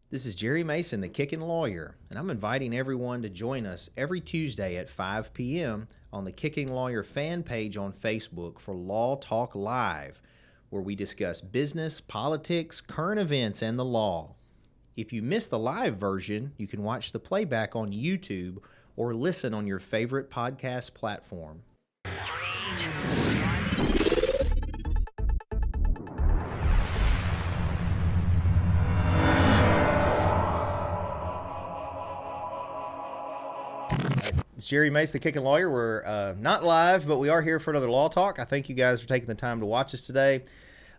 This is Jerry Mason, the Kickin Lawyer, and I'm inviting everyone to join us every Tuesday at 5 p.m. on the Kickin Lawyer fan page on Facebook for Law Talk Live, where we discuss business, politics, current events, and the law. If you miss the live version, you can watch the playback on YouTube or listen on your favorite podcast platform. It's Jerry Mace, the Kickin Lawyer. We're not live, but we are here for another Law Talk. I thank you guys for taking the time to watch us today.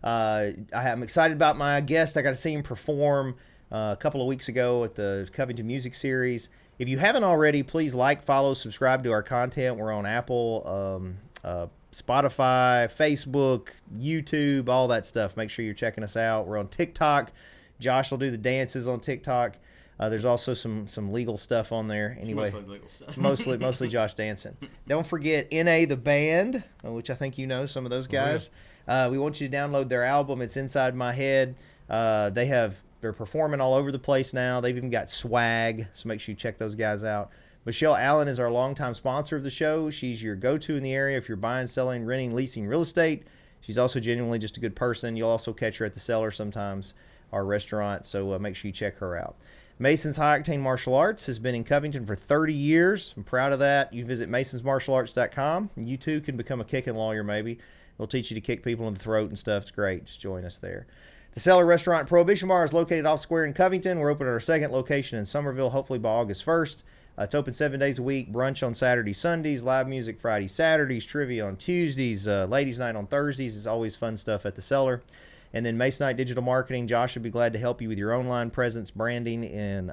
I'm excited about my guest. I got to see him perform a couple of weeks ago at the Covington Music Series. If you haven't already, please like, follow, subscribe to our content. We're on Apple, Spotify, Facebook, YouTube, all that stuff. Make sure you're checking us out. We're on TikTok. Josh will do the dances on TikTok. There's also some legal stuff on there. Anyway, mostly legal stuff. mostly Josh dancing. Don't forget NA the band, which I think you know some of those guys. Oh, yeah. We want you to download their album. It's Inside My Head. They're performing all over the place now. They've even got swag, so make sure you check those guys out. Michelle Allen is our longtime sponsor of the show. She's your go-to in the area if you're buying, selling, renting, leasing real estate. She's also genuinely just a good person. You'll also catch her at the Cellar sometimes, our restaurant, so make sure you check her out. Mason's High Octane Martial Arts has been in Covington for 30 years. I'm proud of that. You visit masonsmartialarts.com. You too can become a kicking lawyer maybe. They'll teach you to kick people in the throat and stuff. It's great. Just join us there. The Cellar Restaurant and Prohibition Bar is located off Square in Covington. We're opening our second location in Somerville, hopefully by August 1st. It's open 7 days a week, brunch on Saturdays, Sundays, live music Fridays, Saturdays, trivia on Tuesdays, ladies' night on Thursdays. It's always fun stuff at the Cellar. And then Masonite Digital Marketing. Josh would be glad to help you with your online presence, branding, and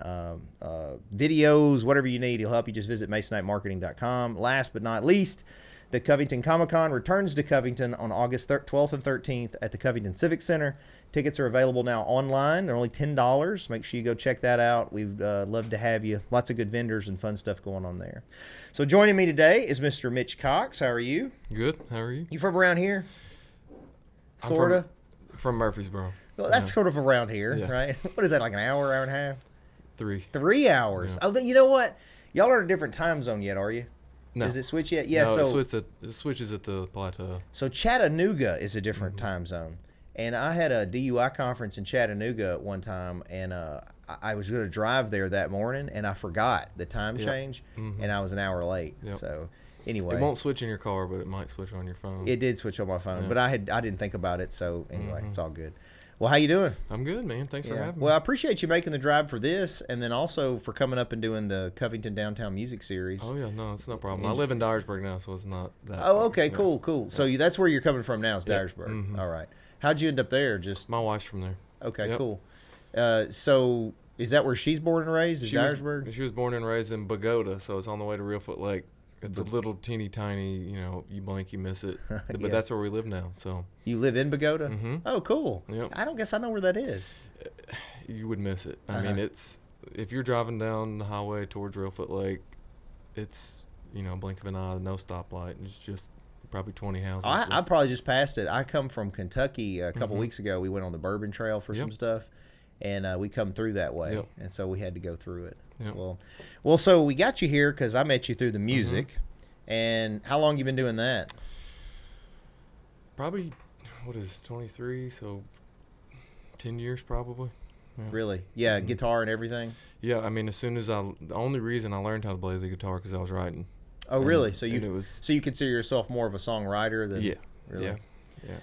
videos, whatever you need. He'll help you. Just visit masonitemarketing.com. Last but not least, the Covington Comic-Con returns to Covington on August 12th and 13th at the Covington Civic Center. Tickets are available now online. They're only $10. Make sure you go check that out. We'd love to have you. Lots of good vendors and fun stuff going on there. So joining me today is Mr. Mitch Cox. How are you? Good. How are you? You from around here? Sort of? From Murfreesboro. Well, that's sort of around here, right? What is that, like an hour and a half? 3 hours. Yeah. Oh, you know what? Y'all are in a different time zone yet, are you? No. Does it switch yet? Yeah. No, so it switches at the plateau. So Chattanooga is a different time zone. And I had a DUI conference in Chattanooga at one time, and I was going to drive there that morning, and I forgot the time change, and I was an hour late. Yep. So anyway. It won't switch in your car, but it might switch on your phone. It did switch on my phone, but I didn't think about it, so anyway, it's all good. Well, how you doing? I'm good, man. Thanks for having me. Well, I appreciate you making the drive for this, and then also for coming up and doing the Covington Downtown Music Series. Oh, yeah. No, it's no problem. I live in Dyersburg now, so it's not that far. Okay. Cool. Yeah. So that's where you're coming from now is Dyersburg. All right. How'd you end up there? Just my wife's from there. Okay, cool. So is that where she's born and raised, is Dyersburg? She was born and raised in Bogota, so it's on the way to Reelfoot Lake. It's a little teeny tiny, you blink, you miss it. But that's where we live now. So you live in Bogota? Mm-hmm. Oh, cool. Yep. I don't guess I know where that is. You would miss it. I mean, it's if you're driving down the highway towards Reelfoot Lake, it's blink of an eye, no stoplight. It's just probably 20 houses. I probably just passed it. I come from Kentucky a couple weeks ago. We went on the Bourbon Trail for some stuff, and we come through that way, and so we had to go through it. Yep. Well, so we got you here because I met you through the music. And how long you been doing that? Probably, 23? So 10 years probably. Yeah. Really? Yeah, guitar and everything? Yeah, I mean, the only reason I learned how to play the guitar because I was writing. Oh, really? So you consider yourself more of a songwriter than? Yeah. Really? Yeah.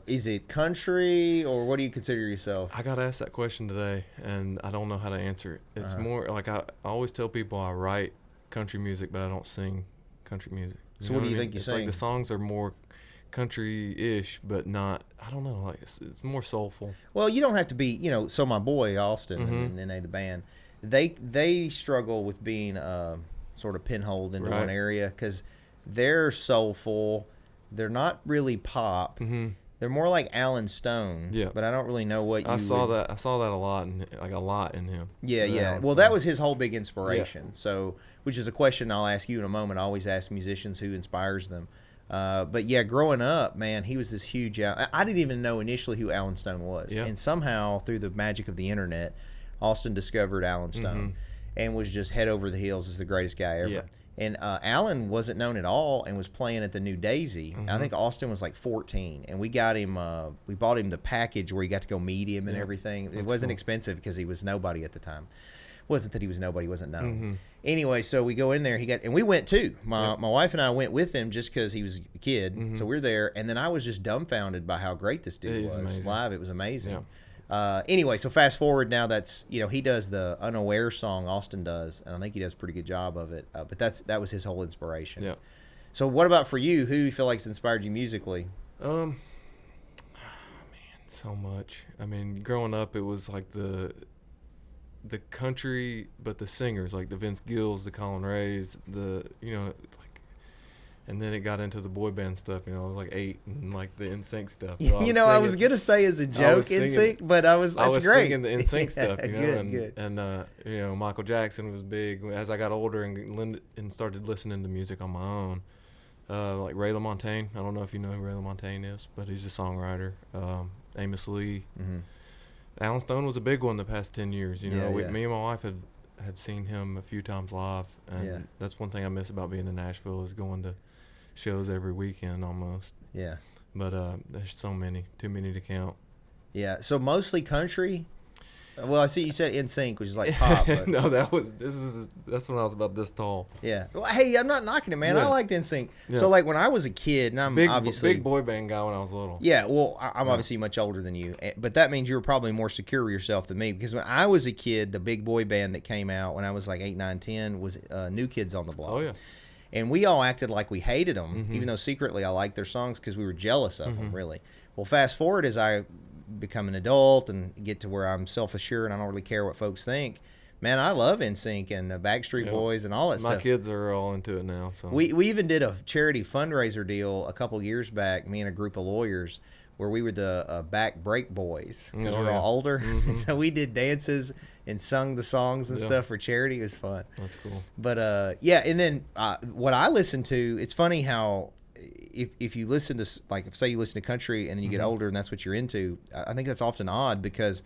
Is it country or what do you consider yourself? I got asked that question today, and I don't know how to answer it. It's more like I always tell people I write country music, but I don't sing country music. So what do you think you sing? Like the songs are more country-ish, but not. I don't know. Like it's more soulful. Well, you don't have to be. So my boy Austin and NA the band, they struggle with being sort of pinholed into one area because they're soulful. They're not really pop. They're more like Alan Stone. Yeah. But I don't really know what I saw that a lot in him. Yeah. Well, that was his whole big inspiration. Yeah. So, which is a question I'll ask you in a moment. I always ask musicians who inspires them. But yeah, growing up, man, he was this huge. I didn't even know initially who Alan Stone was, and somehow through the magic of the internet, Austin discovered Alan Stone and was just head over the heels as the greatest guy ever. Yeah. And Alan wasn't known at all and was playing at the New Daisy. I think Austin was like 14, and we got him. We bought him the package where he got to go meet him and everything. It wasn't expensive because he was nobody at the time. Wasn't that he was nobody, wasn't known. Anyway, so we go in there. And we went too. My wife and I went with him just because he was a kid. So we're there, and then I was just dumbfounded by how great this dude was amazing. live. It was amazing. Yeah. Anyway, so fast forward now. That's he does the Unaware song. Austin does, and I think he does a pretty good job of it. But that was his whole inspiration. Yeah. So what about for you? Who do you feel like's inspired you musically? Man, so much. I mean, growing up, it was like the country, but the singers like the Vince Gills, the Colin Rays, and then it got into the boy band stuff. I was like 8, and like the NSYNC stuff. So I was gonna say as a joke NSYNC, but that's great. Singing the NSYNC stuff, good. And Michael Jackson was big. As I got older and started listening to music on my own, like Ray LaMontagne. I don't know if you know who Ray LaMontagne is, but he's a songwriter. Amos Lee. Alan Stone was a big one the past 10 years. Me and my wife have seen him a few times live, and that's one thing I miss about being in Nashville is going to shows every weekend almost. Yeah. But there's so many, too many to count. Yeah. So mostly country. Well, I see you said NSYNC, which is like pop. But... No, that's when I was about this tall. Yeah. Well, hey, I'm not knocking it, man. Yeah. I liked NSYNC. Yeah. So like when I was a kid, and I'm obviously big boy band guy when I was little. Yeah. Well, I'm obviously much older than you, but that means you were probably more secure with yourself than me, because when I was a kid, the big boy band that came out when I was like 8, 9, 10 was New Kids on the Block. Oh yeah. And we all acted like we hated them, even though secretly I liked their songs because we were jealous of them, really. Well, fast forward as I become an adult and get to where I'm self-assured and I don't really care what folks think. Man, I love NSYNC and the Backstreet Boys and all that stuff. My kids are all into it now. So we even did a charity fundraiser deal a couple years back, me and a group of lawyers, where we were the back break boys because we're all older. And so we did dances and sung the songs and stuff for charity. It was fun. That's cool. But and then what I listen to, it's funny how if you listen to, like, say you listen to country and then you get older and that's what you're into, I think that's often odd because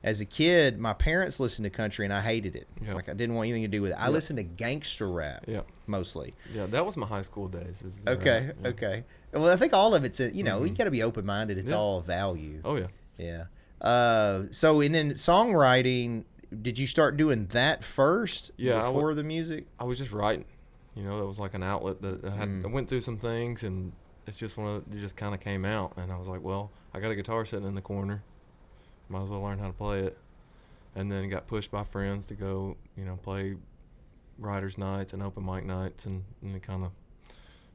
as a kid, my parents listened to country and I hated it. Yeah. Like I didn't want anything to do with it. I listened to gangster rap mostly. Yeah, that was my high school days. Okay. Well, I think all of it's, you got to be open-minded. It's all value. Oh, yeah. Yeah. So, and then songwriting, did you start doing that first before the music? I was just writing. That was like an outlet that I went through some things, and it's just it just kind of came out. And I was like, well, I got a guitar sitting in the corner. Might as well learn how to play it. And then got pushed by friends to go, play writers' nights and open mic nights, and it kind of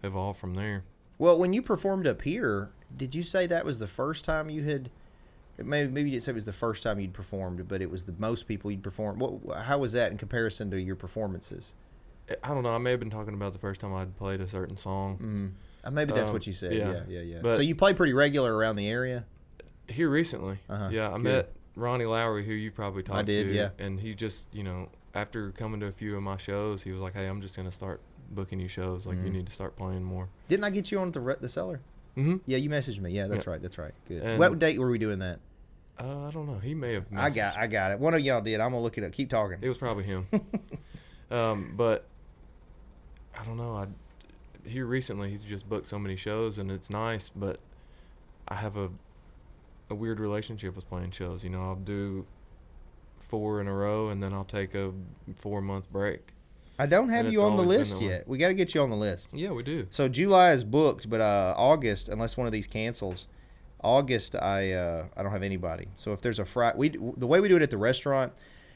evolved from there. Well, when you performed up here, did you say that was the first time you had? Maybe you didn't say it was the first time you'd performed, but it was the most people you'd performed. How was that in comparison to your performances? I don't know. I may have been talking about the first time I'd played a certain song. Maybe that's what you said. Yeah. But so you play pretty regular around the area? Here recently. Yeah, I met Ronnie Lowry, who you probably talked to. I did, yeah. And he just, after coming to a few of my shows, he was like, hey, I'm just going to start booking you shows. Like, you need to start playing more. Didn't I get you on the Cellar? Yeah, you messaged me. Yeah, that's right. Good. And what date were we doing that? I don't know. He may have messaged. I got it. One of y'all did. I'm going to look it up. Keep talking. It was probably him. But I don't know. Here recently, he's just booked so many shows, and it's nice, but I have a weird relationship with playing shows. I'll do 4 in a row, and then I'll take a 4-month break. I don't have you on the list yet. We got to get you on the list. Yeah, we do. So July is booked, but August, unless one of these cancels, August I don't have anybody. So if there's a Friday, the way we do it at the restaurant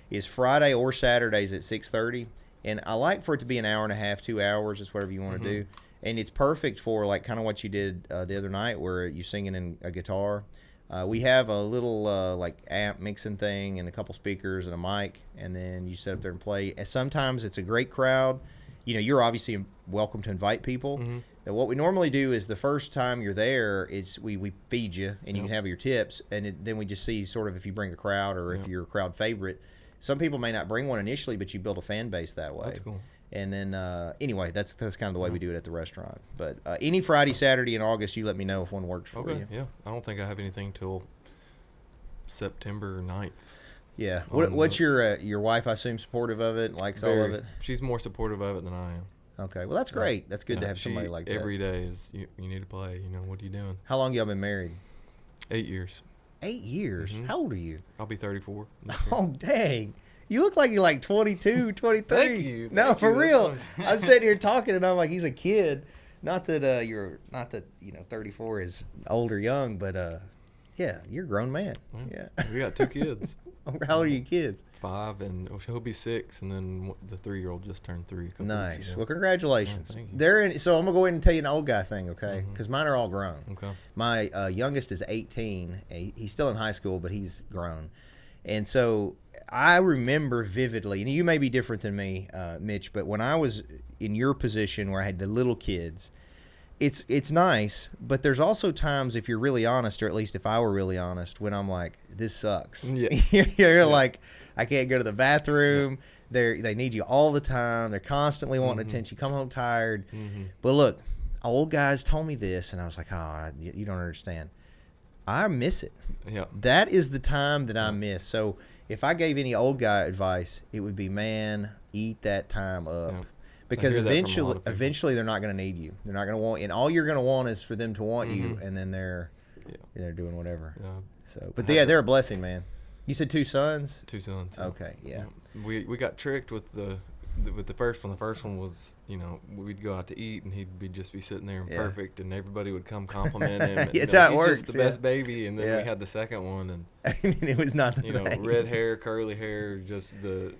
is Friday or Saturdays at 6:30, and I like for it to be an hour and a half, 2 hours, just whatever you want to do, and it's perfect for like kind of what you did the other night where you're singing in a guitar. We have a little like amp mixing thing and a couple speakers and a mic, and then you sit up there and play. And sometimes it's a great crowd. You're obviously welcome to invite people. And what we normally do is the first time you're there, we feed you and you can have your tips, and then we just see sort of if you bring a crowd or if you're a crowd favorite. Some people may not bring one initially, but you build a fan base that way. That's cool. And then anyway, that's kind of the way we do it at the restaurant. But any Friday, Saturday in August, you let me know if one works for you. Yeah. I don't think I have anything till September 9th. Yeah. What's your wife? I assume supportive of it, likes all of it. She's more supportive of it than I am. Okay. Well, that's great. That's good to have somebody like that. Every day is you need to play. You know, what are you doing? How long y'all been married? 8 years. 8 years. Mm-hmm. How old are you? I'll be 34. Oh dang. You look like you're like 22, 23. Thank you. No, for real. I'm sitting here talking and I'm like, he's a kid. Not that 34 is old or young, but yeah, you're a grown man. Yeah. We got 2 kids. How old are your kids? 5, and he'll be 6, and then the 3-year-old just turned 3 a couple Nice. weeks ago. Well, congratulations. Oh, thank you. So I'm gonna go ahead and tell you an old guy thing, okay? Because mine are all grown. Okay. My youngest is 18. He's still in high school, but he's grown. And so I remember vividly, and you may be different than me, Mitch, but when I was in your position where I had the little kids, it's nice, but there's also times, if you're really honest, or at least if I were really honest, when I'm like, this sucks. Yeah. You're like, I can't go to the bathroom. Yeah. They need you all the time. They're constantly wanting attention. You come home tired. But look, old guys told me this, and I was like, oh, you don't understand. I miss it. Yeah. That is the time that I miss. So if I gave any old guy advice, it would be, man, eat that time up. Yeah. Because eventually they're not going to need you. They're not going to want, and all you're going to want is for them to want you, and then they're doing whatever. Yeah. So, but they're a blessing, man. You said 2 sons? 2 sons. Yeah. Okay, yeah. We got tricked with the first one. The first one was, we'd go out to eat, and he'd just be sitting there and perfect, and everybody would come compliment him. And, It's how it works. He's just the best baby, and then we had the second one, and it was not the same. Red hair, curly hair, just that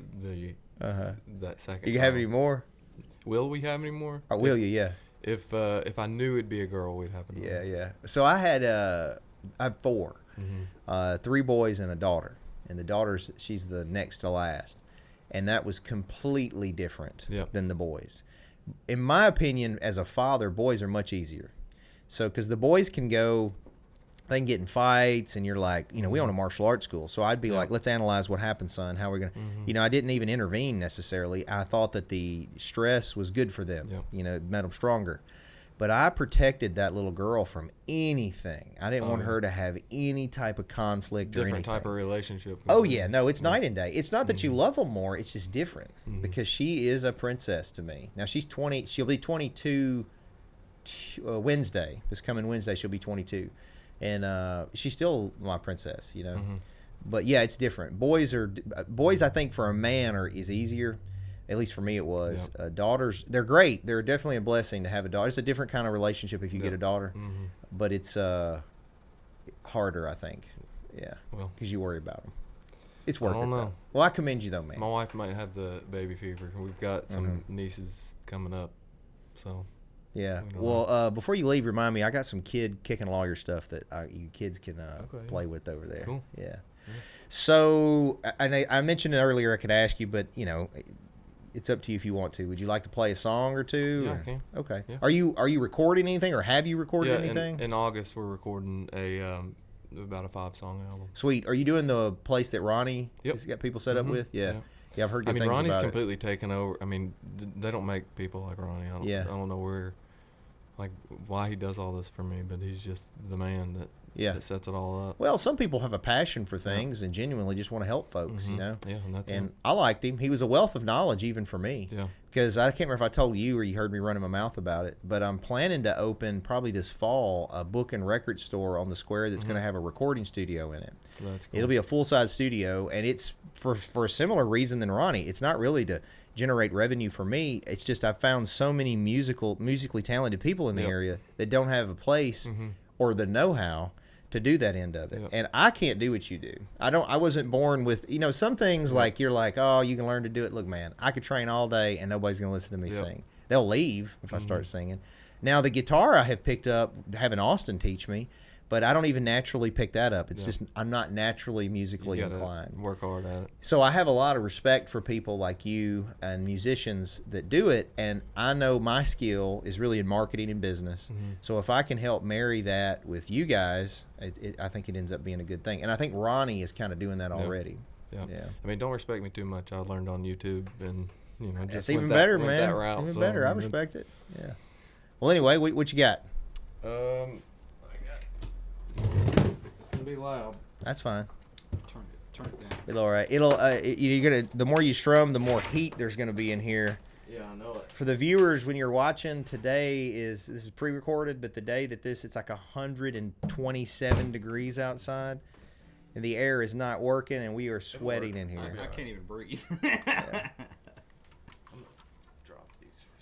second. Do you have any more? Will we have any more? Or will you? Yeah. If I knew it'd be a girl, we'd have another. Yeah, yeah. So I have 4, 3 boys and a daughter, and the daughter's she's the next to last, and that was completely different than the boys. In my opinion, as a father, boys are much easier. So because the boys can go. They can get in fights, and you're like, we own a martial arts school. So I'd be like, let's analyze what happened, son. How are we going to, I didn't even intervene necessarily. I thought that the stress was good for them, it made them stronger. But I protected that little girl from anything. I didn't want her to have any type of conflict or anything. Different type of relationship. Oh, yeah. No, it's night and day. It's not that you love them more. It's just different because she is a princess to me. Now, she's 20. She'll be 22 Wednesday. This coming Wednesday, she'll be 22. And she's still my princess, But yeah, it's different. Boys, I think for a man is easier. At least for me, it was. Daughters, they're great. They're definitely a blessing to have a daughter. It's a different kind of relationship if you get a daughter, but it's harder, I think. Yeah, because you worry about them. It's worth it, though. Well, I commend you, though, man. My wife might have the baby fever. We've got some nieces coming up, so. Yeah. Well, before you leave, remind me, I got some Kickin lawyer stuff that you kids can play with over there. Cool. Yeah. So, I mentioned it earlier, I could ask you, but, it's up to you if you want to. Would you like to play a song or two? Yeah, I can. Okay. Yeah. Are you recording anything, or have you recorded anything? In August, we're recording about a 5-song album. Sweet. Are you doing the place that Ronnie has got people set up with? Yeah. Yeah, I've heard good things about it. Ronnie's completely taken over. I mean, they don't make people like Ronnie. I don't know why he does all this for me, but he's just the man that sets it all up. Well, some people have a passion for things and genuinely just want to help folks, Yeah, and I liked him. He was a wealth of knowledge even for me. Yeah. Because I can't remember if I told you or you heard me running my mouth about it, but I'm planning to open probably this fall a book and record store on the square that's going to have a recording studio in it. That's cool. It'll be a full-size studio, and it's for a similar reason than Ronnie. It's not really to generate revenue for me. It's just I've found so many musically talented people in the area that don't have a place or the know-how to do that end of it. And I can't do what you do. I wasn't born with, some things like you're like, oh, you can learn to do it. Look, man, I could train all day and nobody's going to listen to me sing. They'll leave if I start singing. Now the guitar I have picked up, having Austin teach me, but I don't even naturally pick that up. It's just I'm not naturally musically inclined. Work hard at it. So I have a lot of respect for people like you and musicians that do it, and I know my skill is really in marketing and business. So if I can help marry that with you guys, I think it ends up being a good thing. And I think Ronnie is kind of doing that already. Yeah. I mean, don't respect me too much. I learned on YouTube, and just it's even better, man. That route, it's even better. I respect it. Yeah. Well, anyway, what you got? It's gonna be loud. That's fine. It'll all right. You're gonna. The more you strum, the more heat there's gonna be in here. Yeah, I know it. For the viewers, when you're watching, this is pre-recorded, but the day that it's like 127 degrees outside, and the air is not working, and we are sweating in here. I can't even breathe. Yeah. I'm gonna drop these for a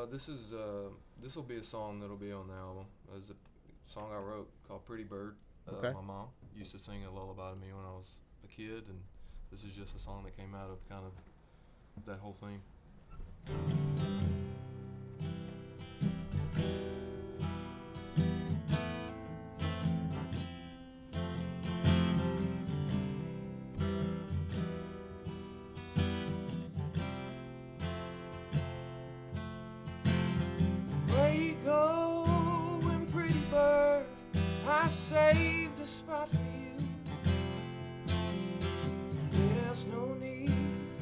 second. This will be a song that'll be on the album. It's a song I wrote called "Pretty Bird." Okay. My mom used to sing a lullaby to me when I was a kid, and this is just a song that came out of kind of that whole thing. Where you going, pretty bird? I saved a spot for you. There's no need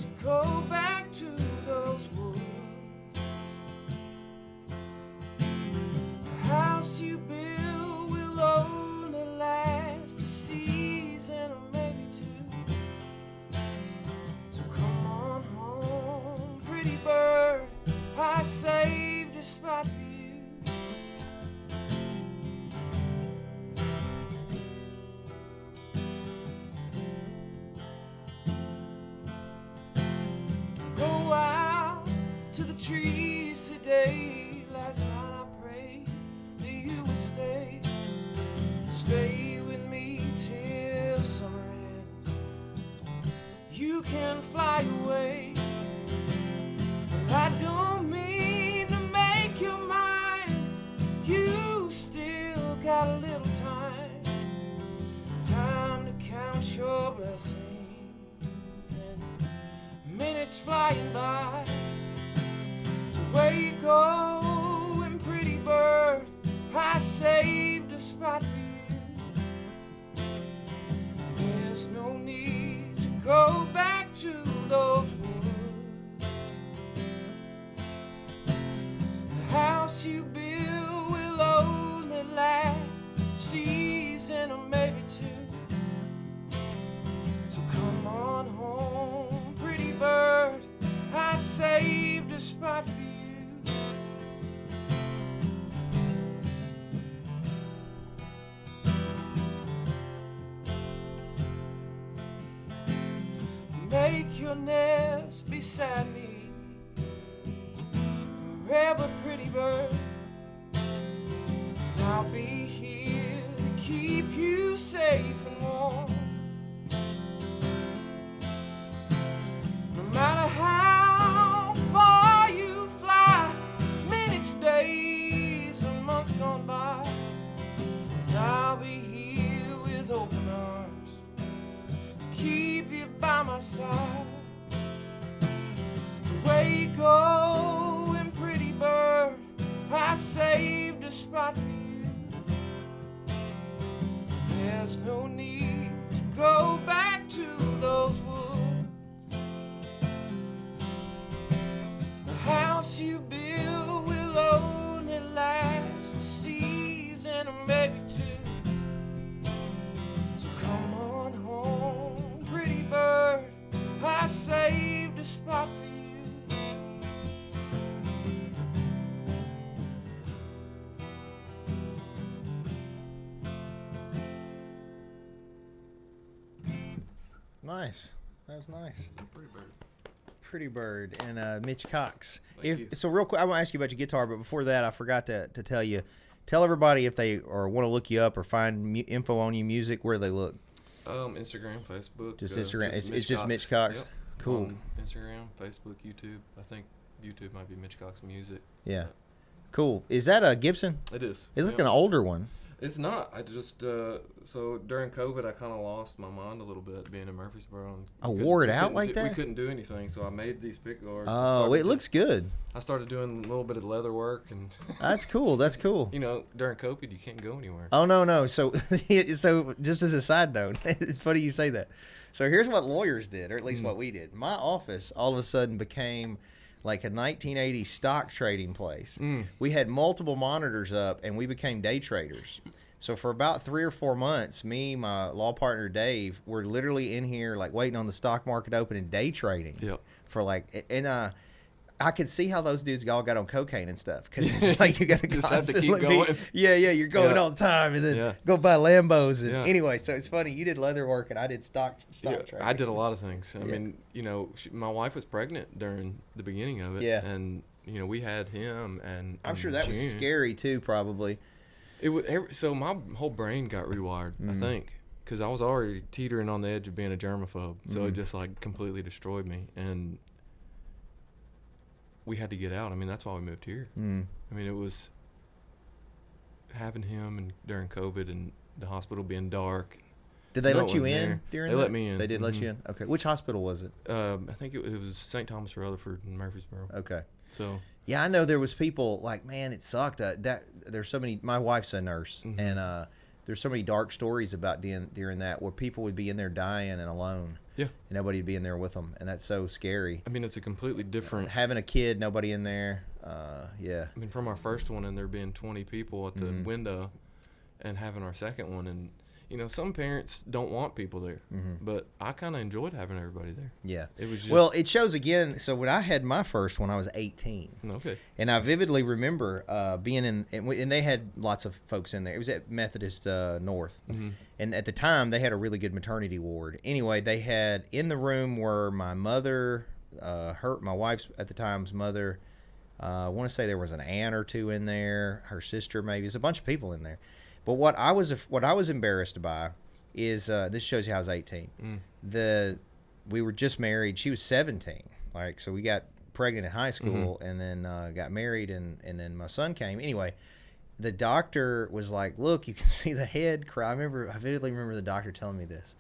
to go back to those woods. The house you built will only last a season or maybe two. So come on home, pretty bird. I saved a spot for you. Go out to the trees today. Last night I prayed that you would stay. Stay with me till summer ends. You can fly away. Well, I don't mean to make your mind. You still got a little time. Time to count your blessings. Minutes flying by. So where you going, pretty bird? I saved a spot for you. There's no need to go back to those woods. The house you built will only last a season or maybe two. So come on home, pretty bird. I saved a spot for you. Make your nest beside me forever, pretty bird. I'll be here to keep you safe and warm. No matter how far you fly, minutes, days, and months gone by, and I'll be here with open arms to keep you by my side. So where you going, pretty bird? I saved a spot for you. There's no need to go back to those woods. The house you built will only last a season or maybe two. So come on home, pretty bird. I saved a spot for you. Nice. That was nice. Pretty Bird. Pretty Bird and Mitch Cox. Thank you. So real quick, I want to ask you about your guitar, but before that, I forgot to tell you. Tell everybody if they or want to look you up or find info on you, music, where they look. Instagram, Facebook. Just Instagram. It's just Cox. Mitch Cox. Yep. Cool. On Instagram, Facebook, YouTube. I think YouTube might be Mitch Cox Music. Yeah. Cool. Is that a Gibson? It is. It's like Yep. an older one. It's not. I just so during COVID, I kind of lost my mind a little bit being in Murfreesboro. And Oh, we wore it couldn't- we out couldn't like do- that? We couldn't do anything, so I made these pick guards. Oh, it looks good. I started doing a little bit of leather work, and That's cool. That's cool. you know, during COVID, you can't go anywhere. Oh no. So just as a side note, it's funny you say that. So here's what lawyers did, or at least what we did. My office all of a sudden became like a 1980s stock trading place. We had multiple monitors up, and we became day traders. So for about 3 or 4 months, me, my law partner Dave, were literally in here like waiting on the stock market to open and day trading. Yep. For like, and I could see how those dudes all got on cocaine and stuff because it's like you got to Just have to constantly keep going. you're going all the time and then go buy Lambos and anyway. So it's funny, you did leather work and I did stock trading. I did a lot of things. I mean, you know, my wife was pregnant during the beginning of it. Yeah. And you know, we had him, and I'm sure that was scary too, probably. It was so my whole brain got rewired, I think, because I was already teetering on the edge of being a germaphobe. So it just like completely destroyed me, and we had to get out. I mean, that's why we moved here. I mean, it was having him and during COVID and the hospital being dark. Did they let you in during that? They let me in. They did let you in? Okay. Which hospital was it? I think it was St. Thomas Rutherford in Murfreesboro. Okay. So yeah, I know there was people like, man, it sucked. That there's so many. My wife's a nurse, and there's so many dark stories about during that where people would be in there dying and alone. Yeah, and nobody would be in there with them, and that's so scary. I mean, it's a completely different. Having a kid, nobody in there. Yeah. I mean, from our first one and there being 20 people at the window, and having our second one, and you know, some parents don't want people there, but I kind of enjoyed having everybody there. Yeah. It was just, well, it shows again. So when I had my first one, I was 18. Okay. And I vividly remember being in, and they had lots of folks in there. It was at Methodist North. And at the time, they had a really good maternity ward. Anyway, they had in the room were my mother, my wife's at the time's mother. I want to say there was an aunt or two in there, her sister maybe. There's a bunch of people in there. But what I was embarrassed by is this shows you how I was 18. We were just married. She was 17. Like, so we got pregnant in high school and then got married and then my son came. Anyway, the doctor was like, "Look, you can see the head cry." I vividly remember the doctor telling me this,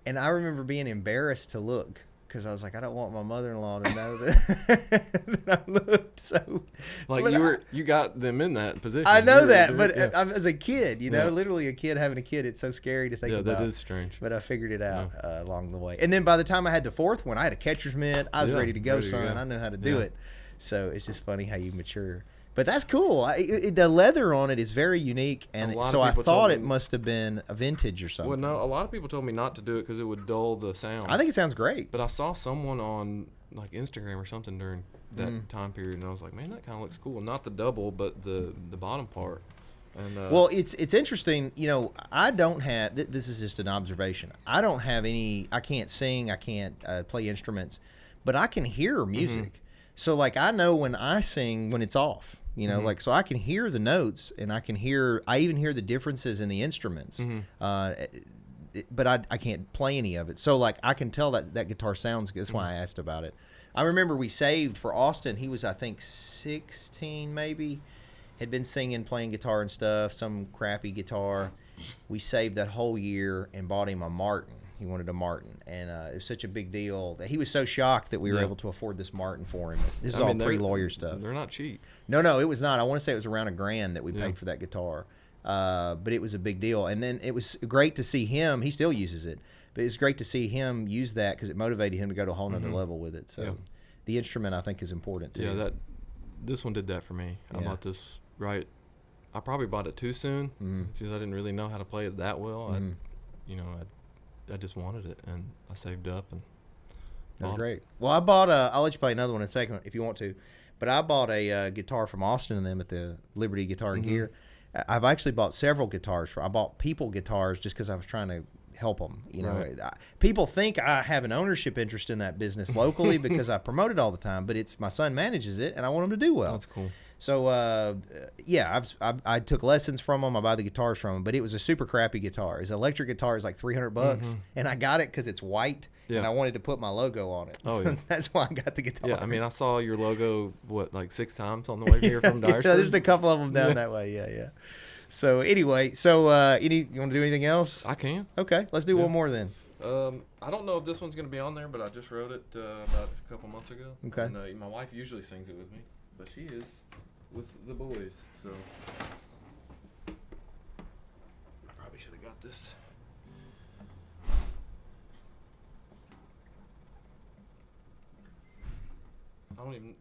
and I remember being embarrassed to look. Because I was like, I don't want my mother-in-law to know that I looked so. Like you got them in that position. I know that, but as a kid, you know, literally a kid having a kid, it's so scary to think about. Yeah, that is strange. But I figured it out along the way. And then by the time I had the fourth one, I had a catcher's mitt. I was ready to go, son. I know how to do it. So it's just funny how you mature. But that's cool. The leather on it is very unique, and so I thought it must have been a vintage or something. Well, no, a lot of people told me not to do it because it would dull the sound. I think it sounds great. But I saw someone on like Instagram or something during that time period, and I was like, man, that kind of looks cool. Not the double, but the bottom part. And, well, it's interesting. You know, I don't have. This is just an observation. I don't have any. I can't sing. I can't play instruments, but I can hear music. So like I know when I sing when it's off. You know, like, so I can hear the notes and I even hear the differences in the instruments, but I can't play any of it. So like, I can tell that guitar sounds good. That's why I asked about it. I remember we saved for Austin. He was, I think 16 maybe, had been singing, playing guitar and stuff, some crappy guitar. We saved that whole year and bought him a Martin. He wanted a Martin, and it was such a big deal that he was so shocked that we were able to afford this Martin for him. This is all pre-lawyer stuff. They're not cheap. No, it was not. I want to say it was around $1,000 that we paid for that guitar, but it was a big deal. And then it was great to see him. He still uses it, but it's great to see him use that because it motivated him to go to a whole nother level with it. So the instrument, I think, is important too. Yeah, this one did that for me. I bought this right. I probably bought it too soon because I didn't really know how to play it that well. I just wanted it, and I saved up. And that's great. Well, I bought I'll let you play another one in a second if you want to, but I bought a guitar from Austin and them at the Liberty Guitar and Gear. I've actually bought several guitars. I bought people guitars just because I was trying to help them. You know, people think I have an ownership interest in that business locally because I promote it all the time, but it's my son manages it, and I want him to do well. That's cool. So, I took lessons from him. I buy the guitars from him, but it was a super crappy guitar. His electric guitar is like $300, and I got it because it's white, and I wanted to put my logo on it. Oh, yeah. That's why I got the guitar. Yeah, I mean, I saw your logo, like 6 times on the way here from Dyersford? Yeah, there's a couple of them down that way, yeah. So, anyway, you want to do anything else? I can. Okay, let's do one more then. I don't know if this one's going to be on there, but I just wrote it about a couple months ago. Okay. And my wife usually sings it with me, but she is with the boys, so I probably should have got this.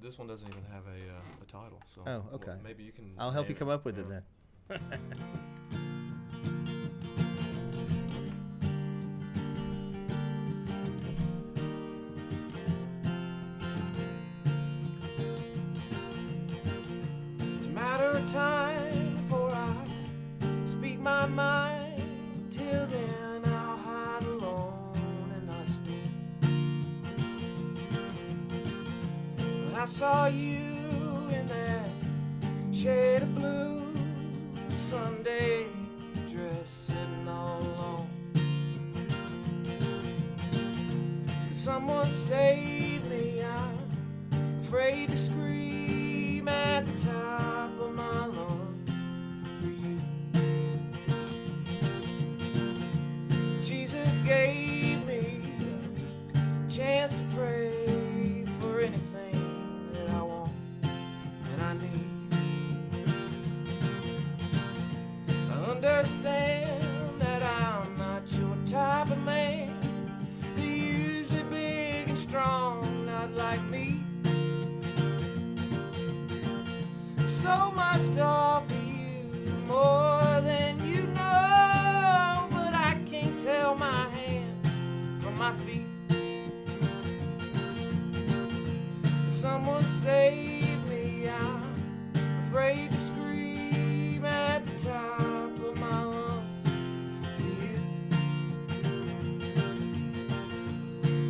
This one doesn't even have a title, so. Oh, okay. Well, maybe you can. I'll help you come up with it then. a time before I speak my mind. Till then I'll hide alone and not speak. But I saw you in that shade of blue Sunday dress sitting all alone. Could someone save me? I'm afraid to scream at the top of my lungs for you. Jesus gave me a chance to pray for anything that I want and I need. I understand that I'm not your type of man. They're usually big and strong, not like me. So much to offer you, more than you know, but I can't tell my hands from my feet. Someone save me, I'm afraid to scream at the top of my lungs for you.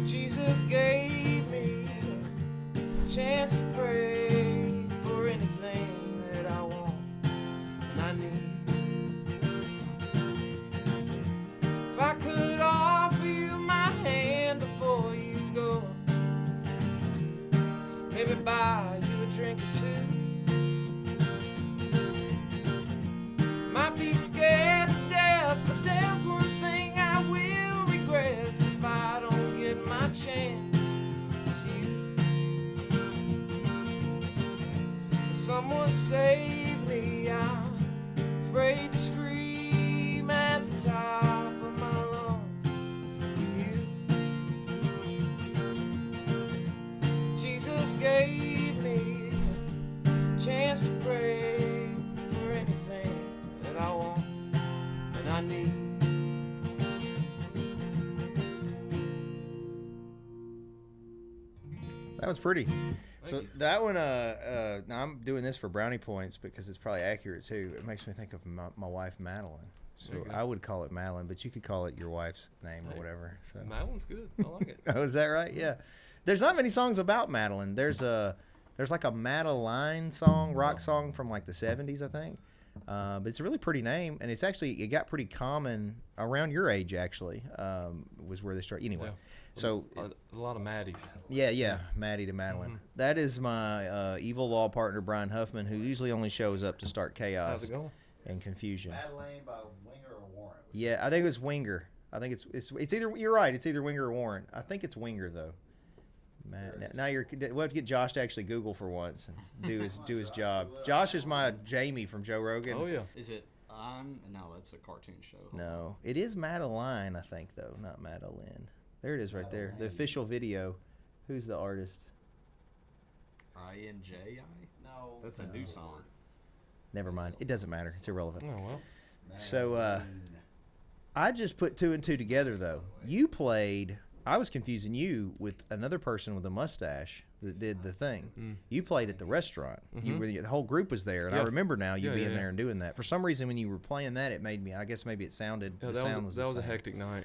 Jesus gave me a chance to pray for anything that I want and I need. If I could offer you my hand before you go, maybe buy you a drink or two. Might be scared to death, but there's one thing I will regret. It's if I don't get my chance, it's you. Someone save me, I'm afraid to scream at the top of my lungs for you. Jesus gave me a chance to pray for anything that I want and I need. That was pretty. So you. that one, now I'm doing this for brownie points because it's probably accurate too. It makes me think of my wife Madeline. So Okay. I would call it Madeline, but you could call it your wife's name or Hey, whatever. So Madeline's good. I like it. oh, is that right? Yeah. There's not many songs about Madeline. There's like a Madeline song, rock song from like the 70s, I think. But it's a really pretty name, and it got pretty common around your age actually. Was where they started anyway. Yeah. So A lot of Maddies. yeah, Maddie to Madeline. That is my evil law partner Brian Huffman, who usually only shows up to start How's chaos it going? and confusion. Madeline by Winger or Warren? Yeah, I think it was Winger. I think it's either, you're right, it's either Winger or Warren. I think it's Winger though. Now we'll have to get Josh to actually Google for once and do his job. Josh is my Jamie from Joe Rogan. Oh yeah. Is it no, that's a cartoon show. No, it is Madeline, I think though, not Madeline. There it is right there. The official video. Who's the artist? INJI? No. That's a new song. Never mind. It doesn't matter. It's irrelevant. Oh well. So I just put two and two together though. You played. I was confusing you with another person with a mustache that did the thing. You played at the restaurant. The whole group was there, and I Yeah. remember now you Yeah, being yeah, there and doing that. For some reason, when you were playing that, it made me. I guess maybe it sounded. Yeah, the that sound was the a same. hectic night.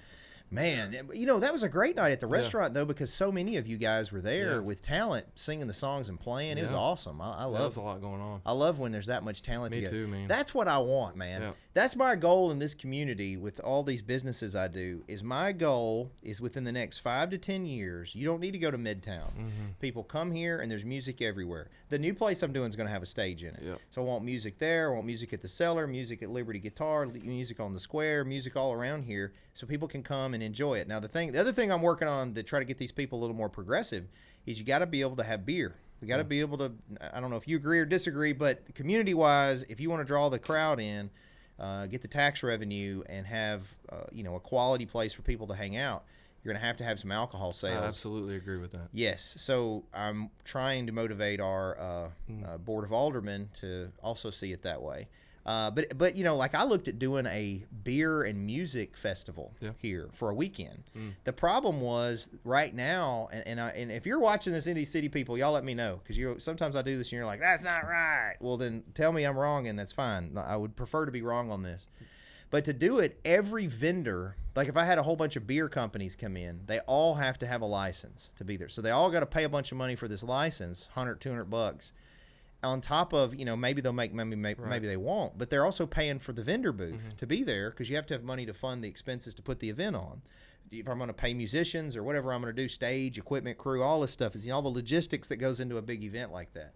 Man, that was a great night at the restaurant though, because so many of you guys were there Yeah. with talent, singing the songs and playing. It was Yeah. awesome. I There love. was a lot going on. I love when there's that much talent Me together. too, man. That's what I want, man. Yeah. That's my goal in this community with all these businesses I do. Is my goal is within the next 5 to 10 years. You don't need to go to Midtown. People come here and there's music everywhere. The new place I'm doing is going to have a stage in it. Yep. So I want music there. I want music at the Cellar, music at Liberty Guitar, music on the Square, music all around here, so people can come and enjoy it. Now the other thing I'm working on to try to get these people a little more progressive is you got to be able to have beer. We got to be able to. I don't know if you agree or disagree, but community-wise, if you want to draw the crowd in, get the tax revenue, and have a quality place for people to hang out, you're going to have some alcohol I sales. absolutely agree with that. Yes. So I'm trying to motivate our board of aldermen to also see it that way. But you know, like I looked at doing a beer and music festival here for a weekend. The problem was right now, and if you're watching this, Indy City people, y'all let me know, because sometimes I do this and you're like, that's not right. Well, then tell me I'm wrong, and that's fine. I would prefer to be wrong on this. But to do it, every vendor, like if I had a whole bunch of beer companies come in, they all have to have a license to be there. So they all got to pay a bunch of money for this license, $100-$200. On top of, you know, maybe they'll make money, maybe they won't, but they're also paying for the vendor booth to be there, because you have to have money to fund the expenses to put the event on. If I'm going to pay musicians or whatever I'm going to do, stage, equipment, crew, all this stuff, is, you know, all the logistics that goes into a big event like that.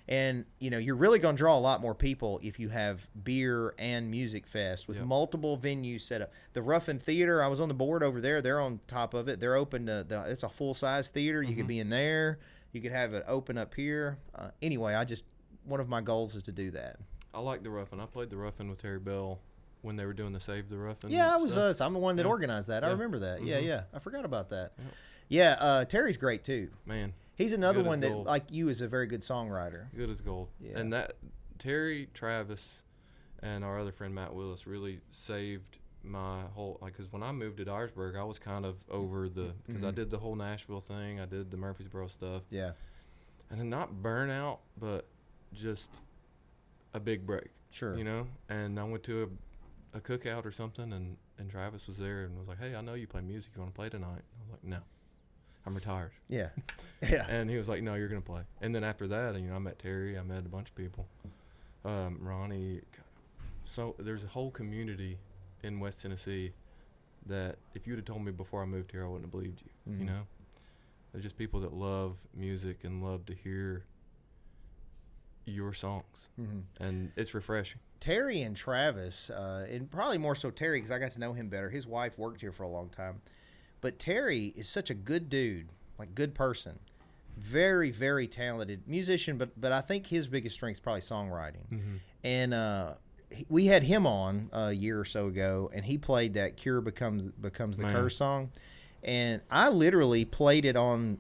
And, you know, you're really going to draw a lot more people if you have beer and music fest with multiple venues set up. The Ruffin Theater, I was on the board over there. They're on top of it. They're open to it's a full-size theater. You could be in there. You could have it open up here. Anyway, one of my goals is to do that. I like the Ruffin. I played the Ruffin with Terry Bell when they were doing the Save the Ruffin. Yeah, I was us. I'm the one that organized that. I remember that. Yeah. I forgot about that. Yeah, Terry's great too. Man. He's another one that, like you, is a very good songwriter. Good as gold. Yeah. And that Terry, Travis, and our other friend Matt Willis really saved my whole, like, because when I moved to Dyersburg, I was kind of over because I did the whole Nashville thing. I did the Murfreesboro stuff. Yeah. And then not burnout, but just a big break. Sure. You know? And I went to a cookout or something, and Travis was there and was like, hey, I know you play music. You want to play tonight? I was like, no. I'm retired. Yeah. Yeah. And he was like, no, you're going to play. And then after that, you know, I met Terry. I met a bunch of people. Ronnie. So there's a whole community in West Tennessee that if you would have told me before I moved here, I wouldn't have believed you, you know? There's just people that love music and love to hear your songs. And it's refreshing. Terry and Travis, and probably more so Terry, because I got to know him better. His wife worked here for a long time. But Terry is such a good dude, like good person. Very, very talented musician, but I think his biggest strength is probably songwriting. And we had him on a year or so ago, and he played that Cure Becomes the Curse song. And I literally played it on.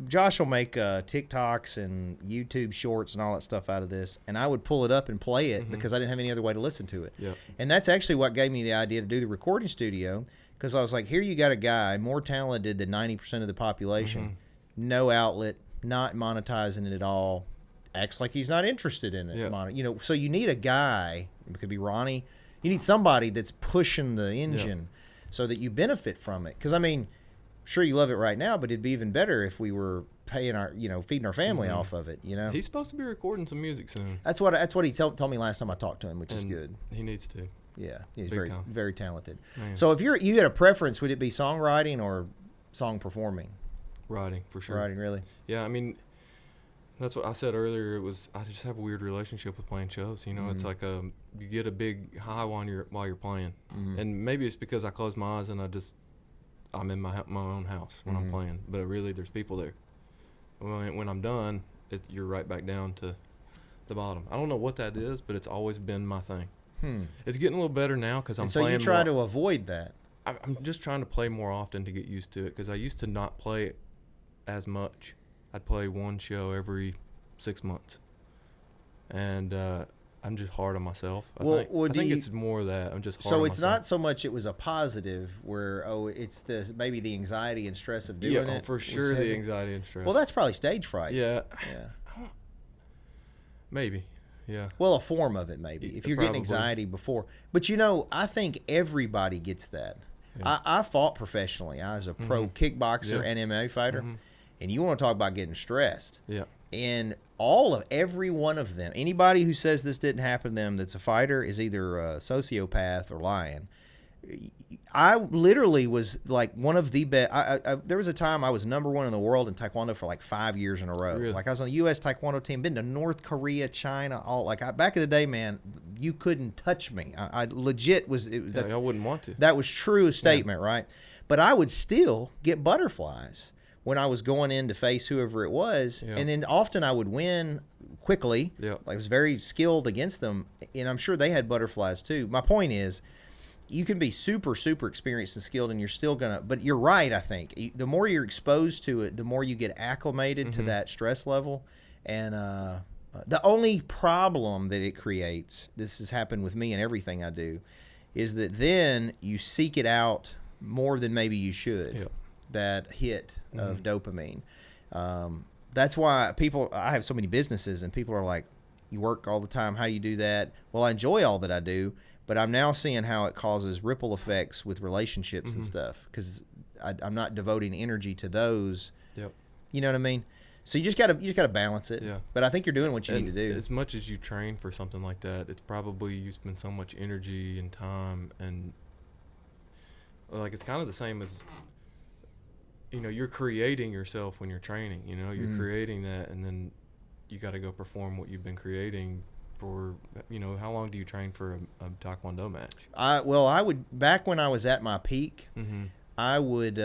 Josh will make TikToks and YouTube shorts and all that stuff out of this, and I would pull it up and play it because I didn't have any other way to listen to it. And that's actually what gave me the idea to do the recording studio, because I was like, here you got a guy more talented than 90% of the population, no outlet, not monetizing it at all, acts like he's not interested in it. You know, so you need a guy. It could be Ronnie. You need somebody that's pushing the engine so that you benefit from it. Because I mean, sure, you love it right now, but it'd be even better if we were paying our, you know, feeding our family off of it, you know? He's supposed to be recording some music soon. That's what he told me last time I talked to him, which is good. He needs to. Yeah, he's very talented. Man. So if you had a preference, would it be songwriting or song performing? Writing, for sure. Writing, really? Yeah, I mean, that's what I said earlier. I just have a weird relationship with playing shows. You know, it's like you get a big high while you're playing, and maybe it's because I close my eyes and I'm in my own house when I'm playing. But really, there's people there. When I'm done, you're right back down to the bottom. I don't know what that is, but it's always been my thing. It's getting a little better now because I'm playing. So you try to avoid that. I'm just trying to play more often to get used to it, because I used to not play as much. I'd play one show every 6 months, and I'm just hard on myself. I think it's more that I'm just hard on myself. So it's not so much it was a positive where, it's maybe the anxiety and stress of doing it. For sure, the anxiety and stress. Well, that's probably stage fright. Yeah. Maybe. Yeah. Well, a form of it, maybe, if you're getting anxiety before. But, you know, I think everybody gets that. Yeah. I fought professionally. I was a pro kickboxer and MMA fighter. And you want to talk about getting stressed. Yeah. And every one of them, anybody who says this didn't happen to them that's a fighter is either a sociopath or lying. I literally was like one of the best. There was a time I was #1 in the world in Taekwondo for like 5 years in a row. Really? Like I was on the U.S. Taekwondo team, been to North Korea, China, back in the day, man, you couldn't touch me. I legit was. I wouldn't want to. That was true statement, right? But I would still get butterflies when I was going in to face whoever it was, and then often I would win quickly. I was very skilled against them, and I'm sure they had butterflies too. My point is, you can be super, super experienced and skilled, and you're still gonna. But you're right. I think the more you're exposed to it, the more you get acclimated to that stress level, and The only problem that it creates, this has happened with me and everything I do, is that then you seek it out more than maybe you should. Yep. That hit of dopamine. That's why I have so many businesses, and people are like, you work all the time. How do you do that? Well, I enjoy all that I do, but I'm now seeing how it causes ripple effects with relationships and stuff, because I'm not devoting energy to those. Yep. You know what I mean? So you just gotta balance it. Yeah. But I think you're doing what you need to do. As much as you train for something like that, it's probably you spend so much energy and time, and like it's kind of the same as, you know, you're creating yourself when you're training. You know, you're creating that, and then you got to go perform what you've been creating for. You know, how long do you train for a Taekwondo match? I would, back when I was at my peak, I would.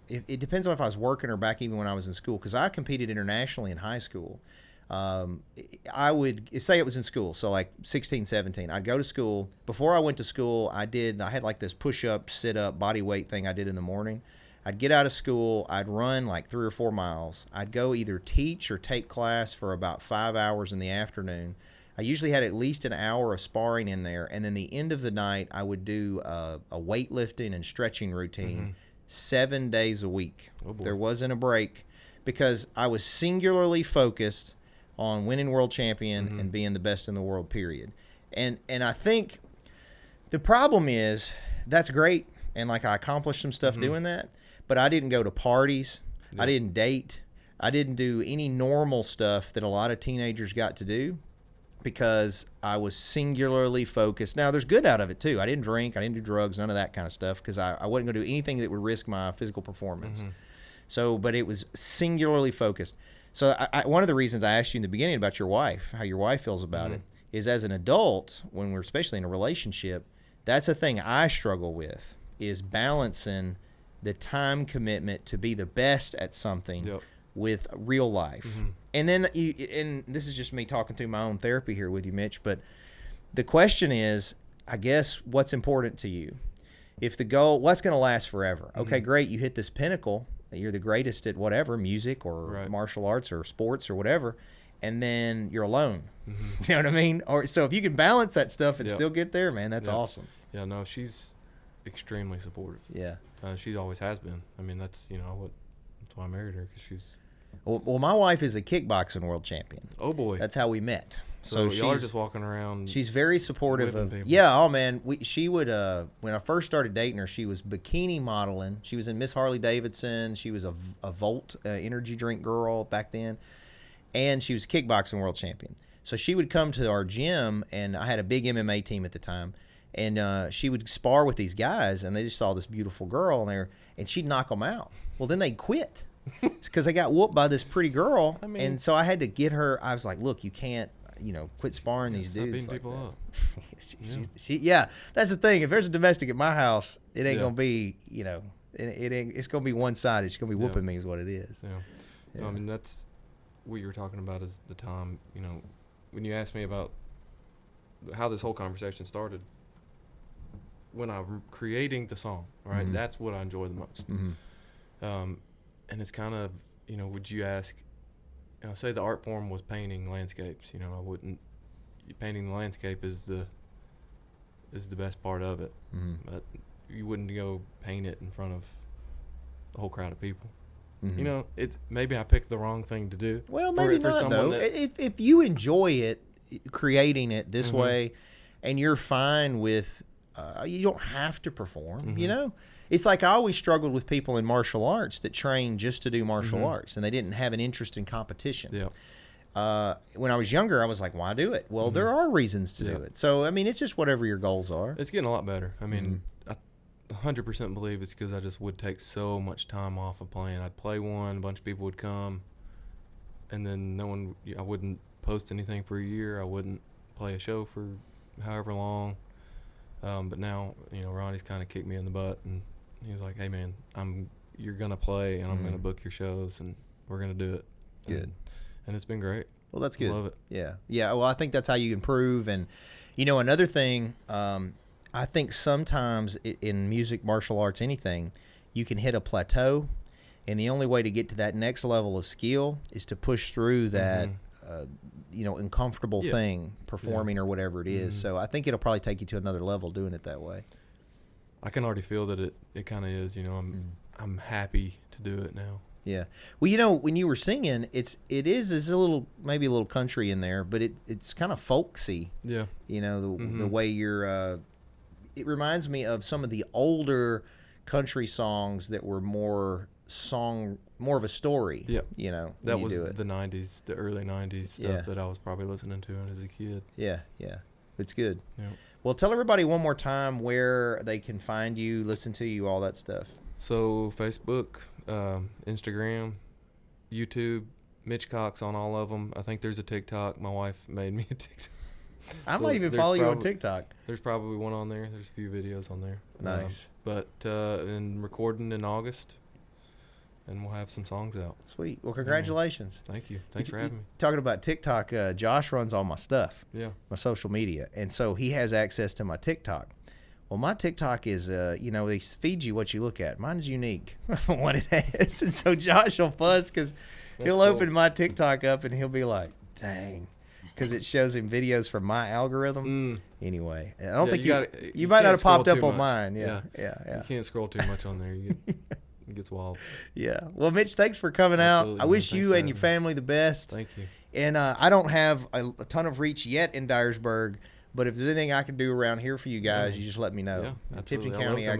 It depends on if I was working or back even when I was in school, because I competed internationally in high school. I would say it was in school, so like 16, 17. I'd go to school. Before I went to school, I had like this push-up, sit-up, body weight thing I did in the morning. I'd get out of school. I'd run like 3 or 4 miles. I'd go either teach or take class for about 5 hours in the afternoon. I usually had at least an hour of sparring in there, and then the end of the night, I would do a weightlifting and stretching routine 7 days a week. Oh, boy. There wasn't a break, because I was singularly focused on winning world champion and being the best in the world, period. And I think the problem is, that's great, and like I accomplished some stuff doing that, but I didn't go to parties. I didn't date. I didn't do any normal stuff that a lot of teenagers got to do, because I was singularly focused. Now, there's good out of it, too. I didn't drink. I didn't do drugs, none of that kind of stuff, because I wasn't going to do anything that would risk my physical performance. So, but it was singularly focused. So one of the reasons I asked you in the beginning about your wife, how your wife feels about it, is as an adult, when we're especially in a relationship, that's a thing I struggle with, is balancing the time commitment to be the best at something with real life. And then, and this is just me talking through my own therapy here with you, Mitch, but the question is, I guess, what's important to you? If the goal, what's going to last forever? Okay, great, you hit this pinnacle, you're the greatest at whatever, music or martial arts or sports or whatever, and then you're alone. You know what I mean? Or so if you can balance that stuff and still get there, man, that's awesome. Yeah, no, she's extremely supportive. Yeah. She always has been. I mean, that's, you know, that's why I married her, because she's... Well, my wife is a kickboxing world champion. Oh, boy. That's how we met. So y'all are just walking around. She's very supportive of people. Yeah, oh man, she would when I first started dating her, she was bikini modeling. She was in Miss Harley Davidson. She was a Volt energy drink girl back then, and she was a kickboxing world champion. So she would come to our gym, and I had a big MMA team at the time, and she would spar with these guys, and they just saw this beautiful girl, and she'd knock them out. Well, then they'd quit because they got whooped by this pretty girl, and so I had to get her. I was like, look, you can't, quit sparring these dudes. Beating people up. Yeah, that's the thing. If there's a domestic at my house, it ain't gonna be, it ain't. It's gonna be one sided. It's gonna be whooping me, is what it is. No, I mean, that's what you were talking about, is the time. When you asked me about how this whole conversation started, when I'm creating the song, right? That's what I enjoy the most. And it's kind of, would you ask? Say the art form was painting landscapes. I wouldn't. Painting the landscape is the best part of it, but you wouldn't go paint it in front of a whole crowd of people. It's maybe I picked the wrong thing to do. Well, maybe not though. If you enjoy it, creating it this way, and you're fine with, you don't have to perform. It's like I always struggled with people in martial arts that train just to do martial arts, and they didn't have an interest in competition. Yeah. When I was younger, I was like, why do it? Well, there are reasons to do it. So, it's just whatever your goals are. It's getting a lot better. I mean, I 100% believe it's because I just would take so much time off of playing. I'd play one, a bunch of people would come, and then I wouldn't post anything for a year. I wouldn't play a show for however long. But now, Ronnie's kind of kicked me in the butt, and he was like, hey, man, you're going to play, and I'm going to book your shows, and we're going to do it. Good. And it's been great. Well, that's good. Love it. Yeah. Yeah. Well, I think that's how you improve. And, another thing, I think sometimes in music, martial arts, anything, you can hit a plateau. And the only way to get to that next level of skill is to push through that uncomfortable thing performing or whatever it is. So I think it'll probably take you to another level doing it that way. I can already feel that it kind of is. I'm happy to do it now. Yeah. Well, when you were singing, it's a little, maybe a little country in there, but it's kind of folksy. Yeah. The way you're. It reminds me of some of the older country songs that were more of a story. Yeah. That was the 90s, the early 90s stuff that I was probably listening to as a kid. Yeah. It's good. Yeah. Well, tell everybody one more time where they can find you, listen to you, all that stuff. So Facebook, Instagram, YouTube, Mitch Cox on all of them. I think there's a TikTok. My wife made me a TikTok. I might even follow you on TikTok. There's probably one on there. There's a few videos on there. Nice. And recording in August, and we'll have some songs out. Sweet. Well, congratulations. Thank you. Thanks for having me. Talking about TikTok, Josh runs all my stuff. Yeah. My social media. And so he has access to my TikTok. Well, my TikTok is, they feed you what you look at. Mine is unique from what it has. And so Josh will fuss because he'll open my TikTok up and he'll be like, dang. Because it shows him videos from my algorithm. Anyway, I don't think you might not have popped up on mine. Yeah. You can't scroll too much on there. It gets wild. Yeah. Well, Mitch, thanks for coming out. I wish you and your family the best. Thank you. And I don't have a ton of reach yet in Dyersburg, but if there's anything I can do around here for you guys, you just let me know. Yeah, in Tipton County, I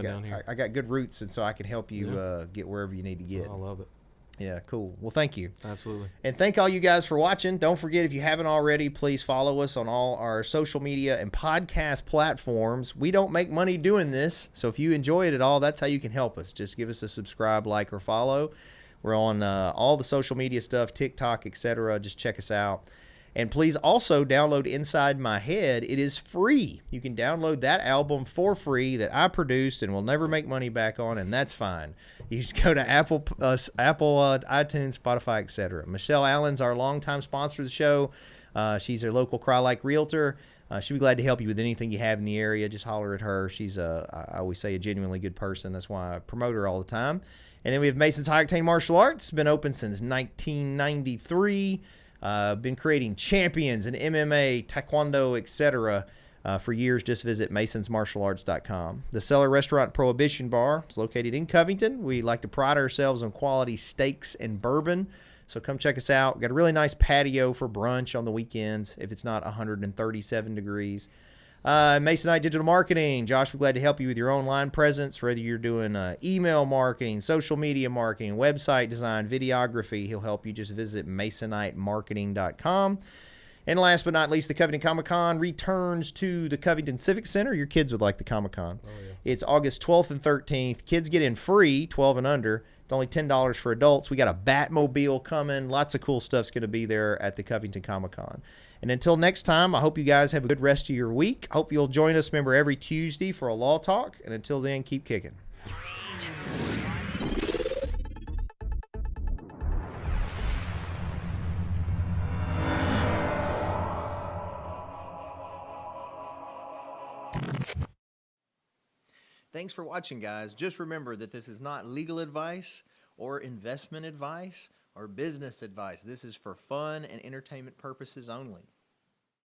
got good roots, and so I can help you get wherever you need to get. I love it. Yeah, cool. Well, thank you. Absolutely. And thank all you guys for watching. Don't forget, if you haven't already, please follow us on all our social media and podcast platforms. We don't make money doing this, so if you enjoy it at all, that's how you can help us. Just give us a subscribe, like, or follow. We're on all the social media stuff, TikTok, etc. Just check us out. And please also download Inside My Head. It is free. You can download that album for free that I produced and will never make money back on, and that's fine. You just go to Apple, iTunes, Spotify, etc. Michelle Allen's our longtime sponsor of the show. She's our local Cry-Like realtor. She'll be glad to help you with anything you have in the area. Just holler at her. She's, I always say, a genuinely good person. That's why I promote her all the time. And then we have Mason's High Octane Martial Arts. Been open since 1993. Been creating champions in MMA, Taekwondo, etc. For years. Just visit masonsmartialarts.com. The Cellar Restaurant Prohibition Bar is located in Covington. We like to pride ourselves on quality steaks and bourbon. So come check us out. Got a really nice patio for brunch on the weekends if it's not 137 degrees. Masonite Digital Marketing. Josh, we're glad to help you with your online presence, whether you're doing email marketing, social media marketing, website design, videography. He'll help you. Just visit masonitemarketing.com. And last but not least, the Covington Comic-Con returns to the Covington Civic Center. Your kids would like the Comic-Con. Oh, yeah. It's August 12th and 13th. Kids get in free, 12 and under. It's only $10 for adults. We got a Batmobile coming. Lots of cool stuff's going to be there at the Covington Comic-Con. And until next time, I hope you guys have a good rest of your week. I hope you'll join us, remember, every Tuesday for a law talk. And until then, keep kicking. Thanks for watching, guys. Just remember that this is not legal advice or investment advice or business advice. This is for fun and entertainment purposes only.